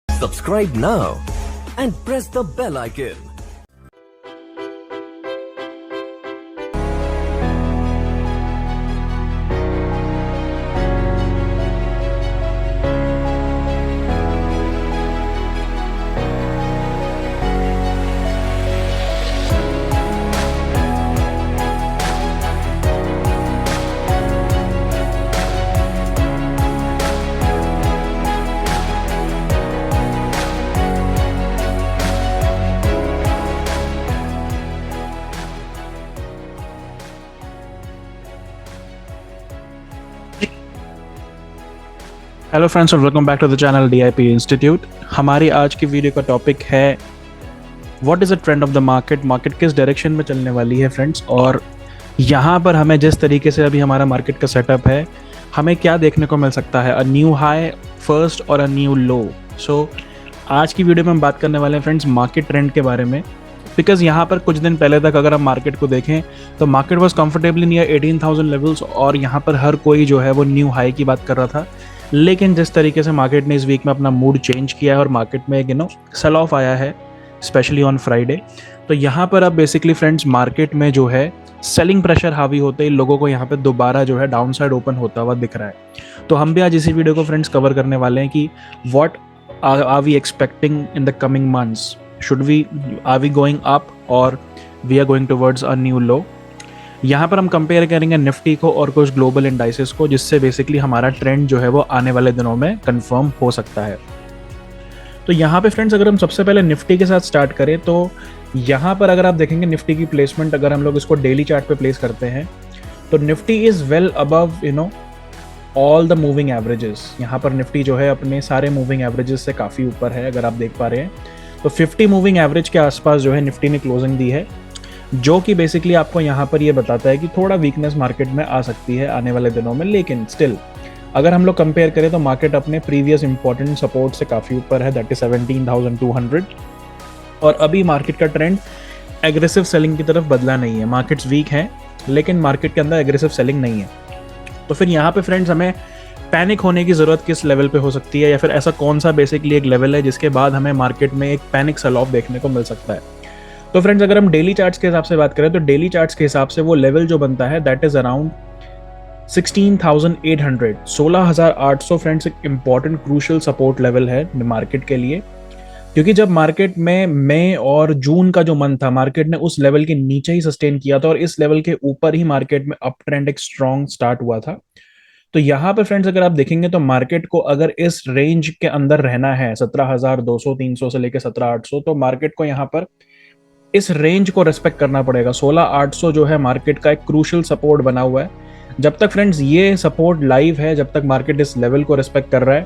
Subscribe now and press the bell icon. Hello friends और welcome back to the channel DIP institute. हमारी आज की video का topic है what is the trend of the market. Market किस direction में चलने वाली है फ्रेंड्स, और यहाँ पर हमें जिस तरीके से अभी हमारा मार्केट का सेटअप है, हमें क्या देखने को मिल सकता है, अ न्यू हाई फर्स्ट और अ न्यू लो। सो आज की वीडियो में हम बात करने वाले हैं फ्रेंड्स मार्केट ट्रेंड के बारे में। बिकॉज यहाँ पर कुछ दिन पहले तक अगर हम मार्केट को देखें तो market was comfortably near 18,000 levels और यहाँ पर हर कोई जो है वो न्यू हाई की बात कर रहा था। लेकिन जिस तरीके से मार्केट ने इस वीक में अपना मूड चेंज किया है और मार्केट में एक सेल ऑफ आया है स्पेशली ऑन फ्राइडे, तो यहाँ पर अब बेसिकली फ्रेंड्स मार्केट में जो है सेलिंग प्रेशर हावी होते ही लोगों को यहाँ पे दोबारा जो है डाउन साइड ओपन होता हुआ दिख रहा है। तो हम भी आज इसी वीडियो को फ्रेंड्स कवर करने वाले हैं कि what are we expecting in the coming months, are we going up और we are going towards a new low. यहाँ पर हम कंपेयर करेंगे निफ्टी को और कुछ ग्लोबल इंडाइसेस को, जिससे बेसिकली हमारा ट्रेंड जो है वो आने वाले दिनों में कंफर्म हो सकता है। तो यहाँ पे फ्रेंड्स अगर हम सबसे पहले निफ्टी के साथ स्टार्ट करें तो यहाँ पर अगर आप देखेंगे निफ्टी की प्लेसमेंट, अगर हम लोग इसको डेली चार्ट पे प्लेस करते हैं तो Nifty is well above all the moving averages. यहाँ पर निफ्टी जो है अपने सारे मूविंग एवरेजेस से काफ़ी ऊपर है। अगर आप देख पा रहे हैं तो 50 मूविंग एवरेज के आसपास जो है निफ्टी ने क्लोजिंग दी है, जो कि बेसिकली आपको यहाँ पर ये बताता है कि थोड़ा वीकनेस मार्केट में आ सकती है आने वाले दिनों में। लेकिन स्टिल अगर हम लोग कंपेयर करें तो मार्केट अपने प्रीवियस इंपॉर्टेंट सपोर्ट से काफ़ी ऊपर है, दैट इज 17,200। और अभी मार्केट का ट्रेंड एग्रेसिव सेलिंग की तरफ बदला नहीं है। मार्केट्स वीक हैं लेकिन मार्केट के अंदर एग्रेसिव सेलिंग नहीं है। तो फिर यहाँ पे फ्रेंड्स हमें पैनिक होने की ज़रूरत किस लेवल पे हो सकती है, या फिर ऐसा कौन सा बेसिकली एक लेवल है जिसके बाद हमें मार्केट में एक पैनिक सेल ऑफ देखने को मिल सकता है। तो फ्रेंड्स अगर हम डेली चार्ट्स के हिसाब से बात करें तो डेली चार्ट्स के हिसाब से वो लेवल जो बनता है दैट इज अराउंड 16,800, 16,800 फ्रेंड्स एक इंपॉर्टेंट क्रूशियल सपोर्ट लेवल है मार्केट के लिए। क्योंकि जब मार्केट में मई और जून का जो मंथ था मार्केट ने उस लेवल के नीचे ही सस्टेन किया था और इस लेवल के ऊपर ही मार्केट में अप ट्रेंड एक स्ट्रॉन्ग स्टार्ट हुआ था। तो यहाँ पर फ्रेंड्स अगर आप देखेंगे तो मार्केट को अगर इस रेंज के अंदर रहना है 17,200 300 से लेकर 17,800, तो मार्केट को यहाँ पर इस रेंज को रेस्पेक्ट करना पड़ेगा। 16,800 जो है मार्केट का एक क्रूशियल सपोर्ट बना हुआ है। जब तक फ्रेंड्स ये सपोर्ट लाइव है, जब तक मार्केट इस लेवल को रेस्पेक्ट कर रहा है,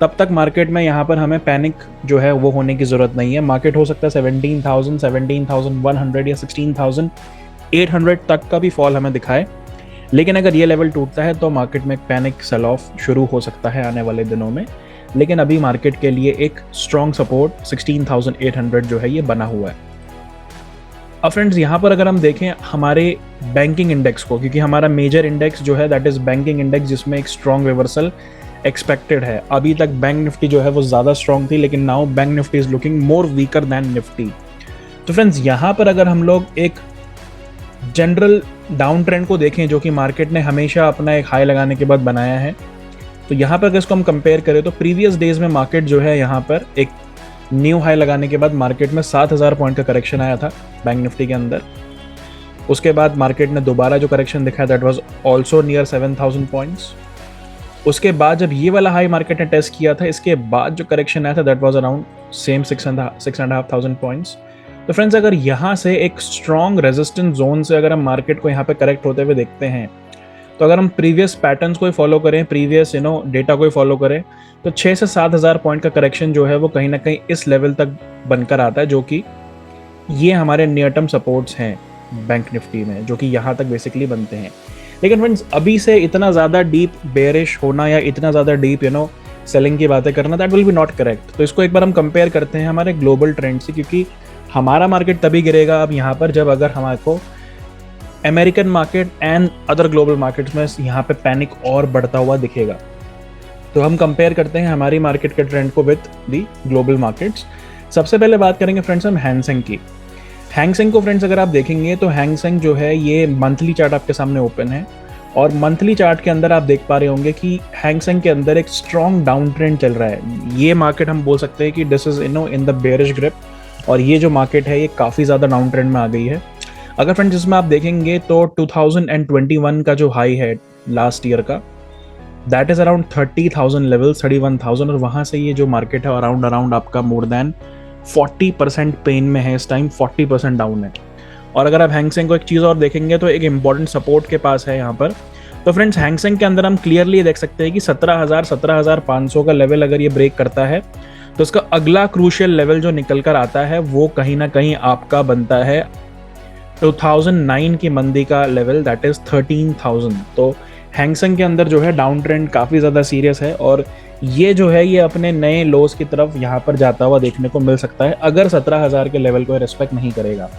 तब तक मार्केट में यहाँ पर हमें पैनिक जो है वो होने की जरूरत नहीं है। मार्केट हो सकता है 17,000, 17,100 या 16,800 तक का भी फॉल हमें दिखाए, लेकिन अगर ये लेवल टूटता है तो मार्केट में एक पैनिक सेल ऑफ शुरू हो सकता है आने वाले दिनों में। लेकिन अभी मार्केट के लिए एक स्ट्रॉन्ग सपोर्ट 16,800 जो है ये बना हुआ है। अब फ्रेंड्स यहाँ पर अगर हम देखें हमारे बैंकिंग इंडेक्स को, क्योंकि हमारा मेजर इंडेक्स जो है दैट इज बैंकिंग इंडेक्स, जिसमें एक स्ट्रॉन्ग रिवर्सल एक्सपेक्टेड है। अभी तक बैंक निफ्टी जो है वो ज़्यादा स्ट्रॉन्ग थी, लेकिन now Bank Nifty is looking more weaker than Nifty. तो फ्रेंड्स यहाँ पर अगर हम लोग एक जनरल डाउन ट्रेंड को देखें जो कि मार्केट ने हमेशा अपना एक हाई लगाने के बाद बनाया है, तो यहाँ पर अगर इसको हम कंपेयर करें तो प्रीवियस डेज में मार्केट जो है यहाँ पर एक न्यू हाई लगाने के बाद मार्केट में 7,000 पॉइंट का करेक्शन आया था बैंक निफ्टी के अंदर। उसके बाद मार्केट ने दोबारा जो करेक्शन दिखाया that was also near 7,000 points. उसके बाद जब ये वाला हाई मार्केट ने टेस्ट किया था, इसके बाद जो करेक्शन आया था that was around same 6,500 points. तो फ्रेंड्स अगर यहाँ से एक स्ट्रॉन्ग रेजिस्टेंस जोन से अगर हम मार्केट को यहाँ पे करेक्ट होते हुए देखते हैं, तो अगर हम प्रीवियस पैटर्न्स को फॉलो करें, प्रीवियस डेटा को फॉलो करें, तो 6 से 7,000 पॉइंट का करेक्शन जो है वो कहीं ना कहीं इस लेवल तक बनकर आता है, जो कि ये हमारे नियर टर्म सपोर्ट्स हैं बैंक निफ्टी में, जो कि यहाँ तक बेसिकली बनते हैं। लेकिन फ्रेंड्स अभी से इतना ज़्यादा डीप बेयरिश होना या इतना ज़्यादा डीप सेलिंग की बातें करना that will be not correct. तो इसको एक बार हम कंपेयर करते हैं हमारे ग्लोबल ट्रेंड से, क्योंकि हमारा मार्केट तभी गिरेगा अब यहाँ पर जब अगर हमारे को American market and other global markets में यहाँ पे पैनिक और बढ़ता हुआ दिखेगा। तो हम कंपेयर करते हैं हमारी मार्केट के ट्रेंड को विद दी ग्लोबल मार्केट्स। सबसे पहले बात करेंगे फ्रेंड्स हम हैंग सेंग की। हैंग सेंग को फ्रेंड्स अगर आप देखेंगे तो हैंग सेंग जो है ये मंथली चार्ट आपके सामने ओपन है, और मंथली चार्ट के अंदर आप देख पा रहे होंगे कि हैंग सेंग के अंदर एक स्ट्रॉन्ग डाउन ट्रेंड चल रहा है। ये मार्केट हम बोल सकते हैं कि this is in the bearish grip, और ये जो मार्केट है ये काफ़ी ज़्यादा डाउन ट्रेंड में आ गई है। अगर फ्रेंड्स इसमें आप देखेंगे तो 2021 का जो हाई है लास्ट ईयर का, दैट इज अराउंड 30,000 लेवल, 31,000, और वहाँ से ये जो मार्केट है अराउंड आपका मोर देन 40% पेन में है इस टाइम, 40% डाउन है। और अगर आप हैंग सेंग को एक चीज़ और देखेंगे तो एक इंपॉर्टेंट सपोर्ट के पास है यहाँ पर। तो फ्रेंड्स हैंग सेंग के अंदर हम क्लियरली देख सकते हैं कि 17,500 का लेवल अगर ये ब्रेक करता है तो इसका अगला क्रूशियल लेवल जो निकल कर आता है वो कहीं ना कहीं आपका बनता है 2009 की मंदी का लेवल, दैट इज 13,000। तो हैंग सेंग के अंदर जो है डाउन ट्रेंड काफ़ी ज़्यादा सीरियस है, और ये जो है ये अपने नए लोस की तरफ यहाँ पर जाता हुआ देखने को मिल सकता है अगर 17,000 के लेवल को रिस्पेक्ट नहीं करेगा।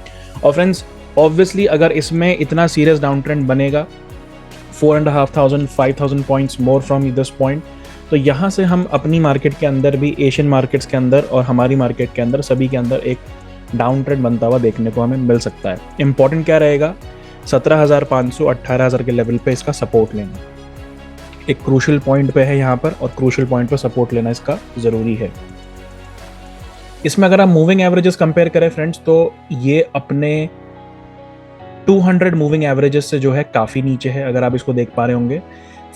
और फ्रेंड्स ऑब्वियसली अगर इसमें इतना सीरियस डाउन ट्रेंड बनेगा 4,500 5,000 points more from this point, तो यहाँ से हम अपनी मार्केट के अंदर भी, एशियन मार्केट्स के अंदर और हमारी मार्केट के अंदर सभी के अंदर एक डाउन ट्रेंड बनता हुआ देखने को हमें मिल सकता है। इंपॉर्टेंट क्या रहेगा, 17,500 18,000 के लेवल पे इसका सपोर्ट लेना एक क्रूशियल पॉइंट पे है यहाँ पर, और क्रूशियल पॉइंट पे सपोर्ट लेना इसका ज़रूरी है। इसमें अगर आप मूविंग एवरेजेस कंपेयर करें फ्रेंड्स तो ये अपने 200 मूविंग एवरेजेस से जो है काफ़ी नीचे है। अगर आप इसको देख पा रहे होंगे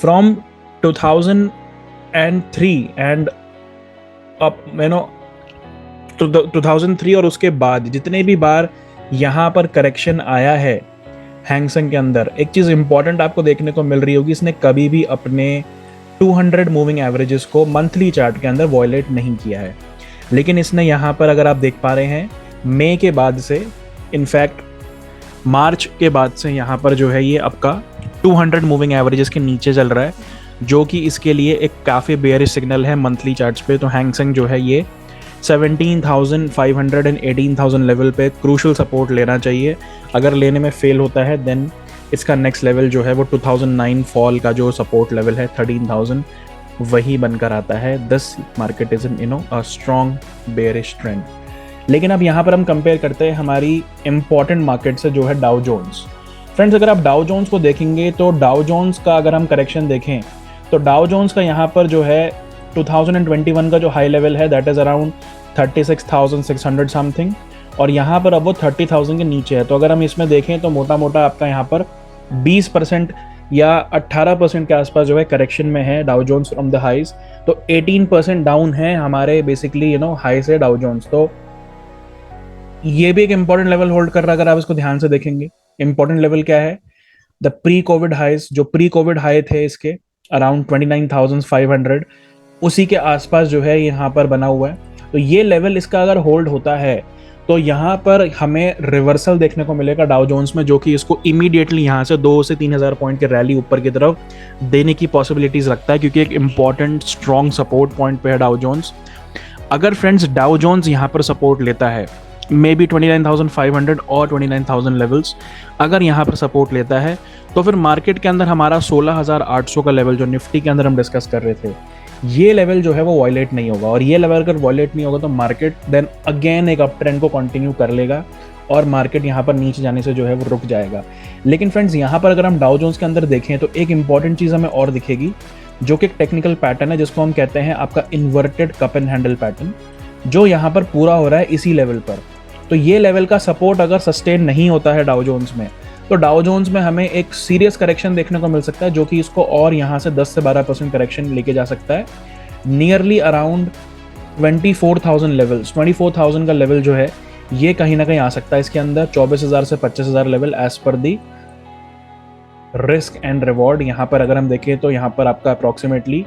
फ्रॉम 2003 एंड अप 2003, और उसके बाद जितने भी बार यहाँ पर करेक्शन आया है हैंग सेंग के अंदर, एक चीज़ इंपॉर्टेंट आपको देखने को मिल रही होगी, इसने कभी भी अपने 200 मूविंग एवरेजेस को मंथली चार्ट के अंदर वॉयलेट नहीं किया है। लेकिन इसने यहाँ पर अगर आप देख पा रहे हैं मई के बाद से, इनफैक्ट मार्च के बाद से यहाँ पर जो है ये आपका 200 मूविंग एवरेजेस के नीचे चल रहा है, जो कि इसके लिए एक काफ़ी बेयरिश सिग्नल है मंथली चार्ट्स पे। तो हैंग सेंग जो है ये 17,500 एंड 18,000 लेवल पे क्रूशल सपोर्ट लेना चाहिए। अगर लेने में फेल होता है देन इसका नेक्स्ट लेवल जो है वो 2009 फॉल का जो सपोर्ट लेवल है 13,000 वही बनकर आता है। This market is in a strong bearish trend. लेकिन अब यहाँ पर हम कंपेयर करते हैं हमारी इंपॉर्टेंट मार्केट से जो है डाउ जोन्स। फ्रेंड्स अगर आप डाउ जोन्स को देखेंगे तो डाउ जोन्स का अगर हम करेक्शन देखें तो डाउ जोन्स का यहाँ पर जो है 2021 का जो हाई लेवल है दैट इज अराउंड 36,600 समथिंग, और यहाँ पर अब वो 30,000 के नीचे है। तो अगर हम इसमें देखें तो मोटा मोटा आपका यहाँ पर 20% या 18% के आसपास जो है करेक्शन में है Dow Jones from the highs. तो 18% डाउन है हमारे बेसिकली हाई से डाउ जोन्स। तो ये भी एक इंपॉर्टेंट लेवल होल्ड कर रहा है। अगर आप इसको ध्यान से देखेंगे इंपॉर्टेंट लेवल क्या है, द प्री कोविड हाइज, जो प्री कोविड हाई थे इसके अराउंड 29,500, उसी के आसपास जो है यहाँ पर बना हुआ है। तो ये लेवल इसका अगर होल्ड होता है तो यहाँ पर हमें रिवर्सल देखने को मिलेगा डाउ जोन्स में, जो कि इसको इमीडिएटली यहाँ से 2 से 3,000 पॉइंट के रैली ऊपर की तरफ देने की पॉसिबिलिटीज रखता है, क्योंकि एक इंपॉर्टेंट स्ट्रॉन्ग सपोर्ट पॉइंट पे है डाउ जोन्स। अगर फ्रेंड्स डाउ जोन्स यहाँ पर सपोर्ट लेता है मे बी 29,500 और 29,000 लेवल्स अगर यहाँ पर सपोर्ट लेता है, तो फिर मार्केट के अंदर हमारा 16,800 का लेवल जो निफ्टी के अंदर हम डिस्कस कर रहे थे, ये लेवल जो है वो वॉयलेट नहीं होगा। और ये लेवल अगर वॉयलेट नहीं होगा तो मार्केट देन अगेन एक अप ट्रेंड को कंटिन्यू कर लेगा, और मार्केट यहाँ पर नीचे जाने से जो है वो रुक जाएगा। लेकिन फ्रेंड्स यहाँ पर अगर हम डाउ जोन्स के अंदर देखें तो एक इंपॉर्टेंट चीज़ हमें और दिखेगी, जो कि एक टेक्निकल पैटर्न है जिसको हम कहते हैं आपका inverted cup and handle pattern, जो यहाँ पर पूरा हो रहा है इसी लेवल पर। तो ये लेवल का सपोर्ट अगर सस्टेन नहीं होता है डाउ जोन्स में, तो डाउ जोन्स में हमें एक सीरियस करेक्शन देखने को मिल सकता है, जो कि इसको और यहाँ से 10 से 12% करेक्शन लेके जा सकता है नियरली अराउंड 24,000 लेवल्स। 24,000 का लेवल जो है ये कहीं ना कहीं आ सकता है इसके अंदर, 24,000 से 25,000 level as per the risk and reward. यहाँ पर अगर हम देखें तो यहाँ पर आपका अप्रॉक्सीमेटली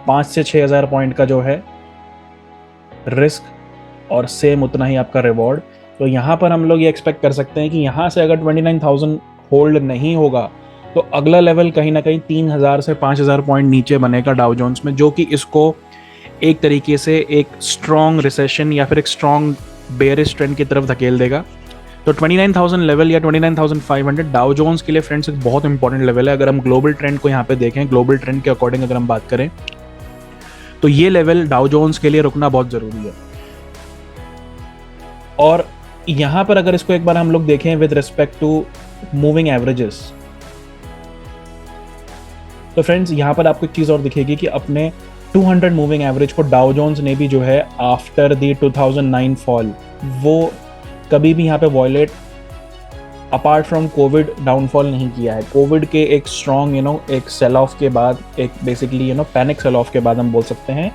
5 से 6,000 पॉइंट का जो है रिस्क और सेम उतना ही आपका रिवॉर्ड। तो यहाँ पर हम लोग ये एक्सपेक्ट कर सकते हैं कि यहाँ से अगर 29,000 होल्ड नहीं होगा तो अगला लेवल कहीं ना कहीं 3,000 से 5,000 पॉइंट नीचे बनेगा डाउ जोन्स में, जो कि इसको एक तरीके से एक स्ट्रॉन्ग रिसेशन या फिर एक स्ट्रॉन्ग बेयरिश ट्रेंड की तरफ धकेल देगा। तो 29,000 लेवल या 29,500 डाउ जोन्स के लिए फ्रेंड्स एक बहुत इंपॉर्टेंट लेवल है। अगर हम ग्लोबल ट्रेंड को यहाँ पे देखें, ग्लोबल ट्रेंड के अकॉर्डिंग अगर हम बात करें तो ये लेवल डाउ जोन्स के लिए रुकना बहुत जरूरी है। और यहां पर अगर इसको एक बार हम लोग देखें with respect to moving averages, तो फ्रेंड्स यहां पर आपको एक चीज और दिखेगी कि अपने 200 मूविंग एवरेज को डाउ जोन्स ने भी जो है आफ्टर द 2009 फॉल वो कभी भी यहाँ पे violate apart from Covid downfall नहीं किया है। कोविड के एक स्ट्रॉन्ग एक सेल ऑफ के बाद, एक बेसिकली पैनिक सेल ऑफ के बाद हम बोल सकते हैं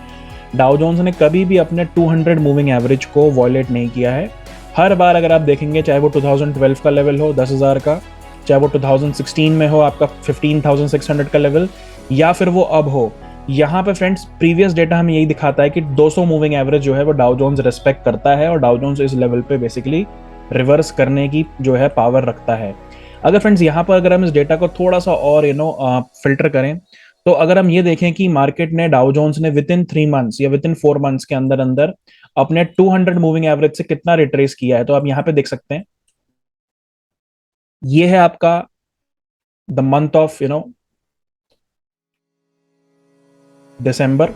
डाउ जोन्स ने कभी भी अपने 200 मूविंग एवरेज को वॉयलेट नहीं किया है। हर बार अगर आप देखेंगे, चाहे वो 2012 का लेवल हो 10,000 का, चाहे वो 2016 में हो आपका 15,600 का लेवल, या फिर वो अब हो, यहाँ पे फ्रेंड्स प्रीवियस डेटा हमें यही दिखाता है कि 200 मूविंग एवरेज जो है वो डाउ जोन्स रेस्पेक्ट करता है और डाउ जोन्स इस लेवल पे बेसिकली रिवर्स करने की जो है पावर रखता है। अगर फ्रेंड्स यहाँ पर अगर हम इस डेटा को थोड़ा सा और फिल्टर करें, तो अगर हम ये देखें कि मार्केट ने डाउ जोन्स ने विद इन 3 मंथ्स या विद इन 4 मंथ्स के अंदर अंदर अपने 200 मूविंग एवरेज से कितना रिट्रेस किया है, तो आप यहाँ पे देख सकते हैं ये है आपका द मंथ ऑफ दिसंबर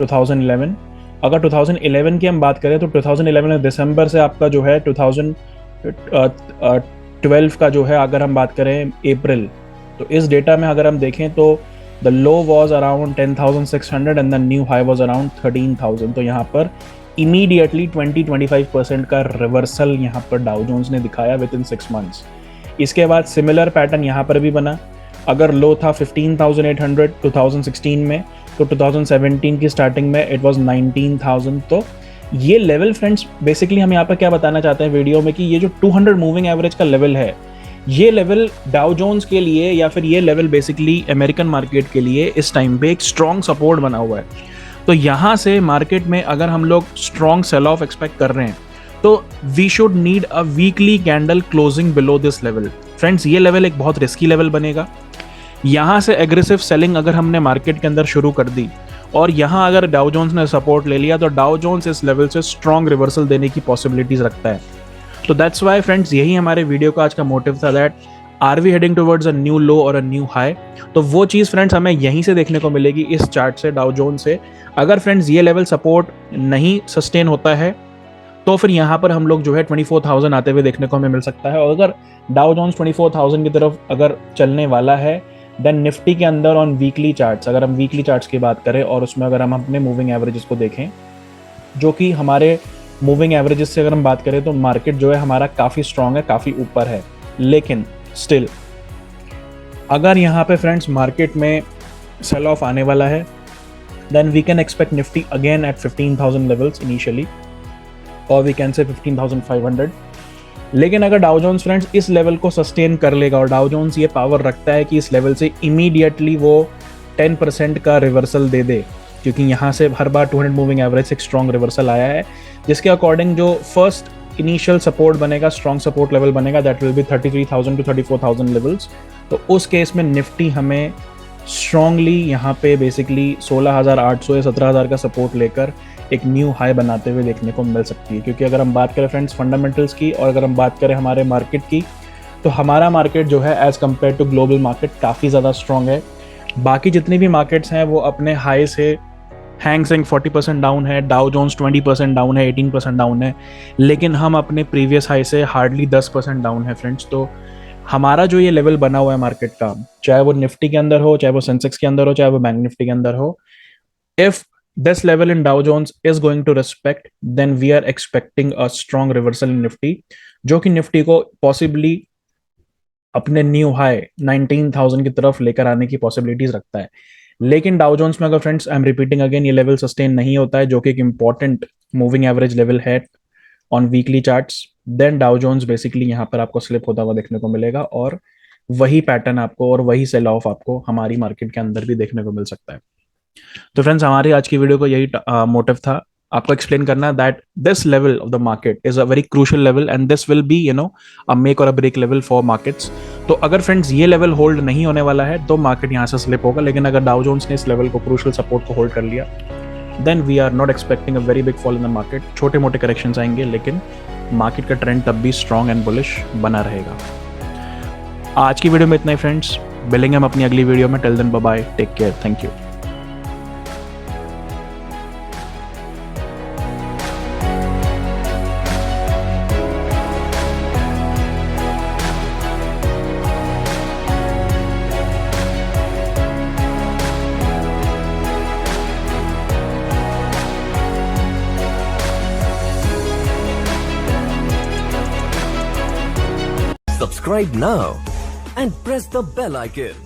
2011। अगर 2011 की हम बात करें तो 2011 में दिसंबर से आपका जो है 2012 का जो है अगर हम बात करें अप्रैल, तो इस डेटा में अगर हम देखें तो the low was around 10,600 and the new high was around 13,000। तो यहाँ पर इमीडिएटली 20-25% का रिवर्सल यहाँ पर डाउ जोन्स ने दिखाया विद इन 6 मंथ्स। इसके बाद सिमिलर पैटर्न यहाँ पर भी बना। अगर लो था 15,800 2016 में, तो 2017 की स्टार्टिंग में इट वाज 19,000। तो ये लेवल फ्रेंड्स बेसिकली हम यहाँ पर क्या बताना चाहते हैं वीडियो में कि ये जो 200 मूविंग एवरेज का लेवल है, ये लेवल डाउ जोन्स के लिए या फिर ये लेवल बेसिकली अमेरिकन मार्केट के लिए इस टाइम पे एक स्ट्रॉन्ग सपोर्ट बना हुआ है। तो यहाँ से मार्केट में अगर हम लोग स्ट्रॉन्ग सेल ऑफ एक्सपेक्ट कर रहे हैं तो we should need a weekly candle closing below this level. Friends ये लेवल एक बहुत रिस्की लेवल बनेगा। यहाँ से एग्रेसिव सेलिंग अगर हमने मार्केट के अंदर शुरू कर दी और यहाँ अगर डाउ जोन्स ने सपोर्ट ले लिया तो डाउ जोन्स इस लेवल से स्ट्रॉन्ग रिवर्सल देने की पॉसिबिलिटीज रखता है। तो दैट्स वाई फ्रेंड्स यही हमारे वीडियो का आज का मोटिव था, that are we heading towards a new low और अ न्यू हाई। तो वो चीज़ फ्रेंड्स हमें यहीं से देखने को मिलेगी इस चार्ट से, डाउ जोन्स से। अगर फ्रेंड्स ये लेवल सपोर्ट नहीं सस्टेन होता है तो फिर यहाँ पर हम लोग जो है 24,000 आते हुए देखने को हमें मिल सकता है। और अगर डाउ जोन्स 24,000 की तरफ अगर चलने वाला है देन निफ्टी के अंदर ऑन वीकली चार्ट्स, अगर हम वीकली चार्ट्स की बात करें और उसमें अगर हम अपने मूविंग एवरेजेस को देखें, जो कि हमारे मूविंग एवरेजेस से अगर हम बात करें तो मार्केट जो है हमारा काफ़ी स्ट्रॉन्ग है, काफ़ी ऊपर है। लेकिन स्टिल अगर यहाँ पे फ्रेंड्स मार्केट में सेल ऑफ आने वाला है then we can expect Nifty again at 15,000 levels initially, और वी कैन से 15,500। लेकिन अगर डाउ जोन्स फ्रेंड्स इस लेवल को सस्टेन कर लेगा, और डाउ जोन्स ये पावर रखता है कि इस लेवल से इमीडिएटली वो 10% का रिवर्सल दे दे, क्योंकि यहाँ से हर बार 200 मूविंग एवरेज से एक स्ट्रॉन्ग रिवर्सल आया है, जिसके अकॉर्डिंग जो फर्स्ट इनिशियल सपोर्ट बनेगा, स्ट्रॉन्ग सपोर्ट लेवल बनेगा, that will be 33,000 to 34,000 levels. तो उस केस में निफ्टी हमें स्ट्रॉन्गली यहाँ पे बेसिकली 16,800 या 17,000 का सपोर्ट लेकर एक न्यू हाई बनाते हुए देखने को मिल सकती है। क्योंकि अगर हम बात करें फ्रेंड्स फंडामेंटल्स की और अगर हम बात करें हमारे मार्केट की, तो हमारा मार्केट जो है as compare to global market काफ़ी ज़्यादा स्ट्रॉन्ग है। बाकी जितनी भी मार्केट्स हैं वो अपने हाई से हैंग सेंग 40% डाउन है, डाउ जोन्स 20% डाउन है, 18% डाउन है, लेकिन हम अपने प्रीवियस हाई से हार्डली 10% डाउन है फ्रेंड्स। तो हमारा जो ये लेवल बना हुआ है मार्केट का, चाहे वो निफ्टी के अंदर हो, चाहे वो सेंसेक्स के अंदर हो, चाहे वो बैंक निफ्टी के अंदर हो, if this level in Dow Jones is going to respect, then we are expecting a strong reversal in Nifty, जो कि निफ्टी को पॉसिबली अपने न्यू हाई 19,000 की तरफ लेकर आने की पॉसिबिलिटीज रखता है। लेकिन डाउ जोन्स में अगर friends I am repeating again ये लेवल सस्टेन नहीं होता है, जो कि एक इंपॉर्टेंट मूविंग एवरेज लेवल है on weekly charts, then Dow Jones basically यहाँ पर आपको स्लिप होता हुआ देखने को मिलेगा, और वही पैटर्न आपको और वही सेल ऑफ आपको हमारी मार्केट के अंदर भी देखने को मिल सकता है। तो फ्रेंड्स हमारी आज की वीडियो को यही मोटिव था, आपको एक्सप्लेन करना that this level of the market is a very crucial level and this will be a make or a break level for markets. तो अगर फ्रेंड्स ये लेवल होल्ड नहीं होने वाला है तो मार्केट यहाँ से स्लिप होगा, लेकिन अगर डाउ जोन्स ने इस लेवल को क्रूशियल सपोर्ट को होल्ड कर लिया then we are not expecting a very big fall in the market. छोटे मोटे करेक्शंस आएंगे लेकिन मार्केट का ट्रेंड तब भी स्ट्रॉन्ग एंड बुलिश बना रहेगा। आज की वीडियो में इतना ही फ्रेंड्स, मिलेंगे हम अपनी अगली वीडियो में। Till then bye bye, take care, thank you. Subscribe now and press the bell icon.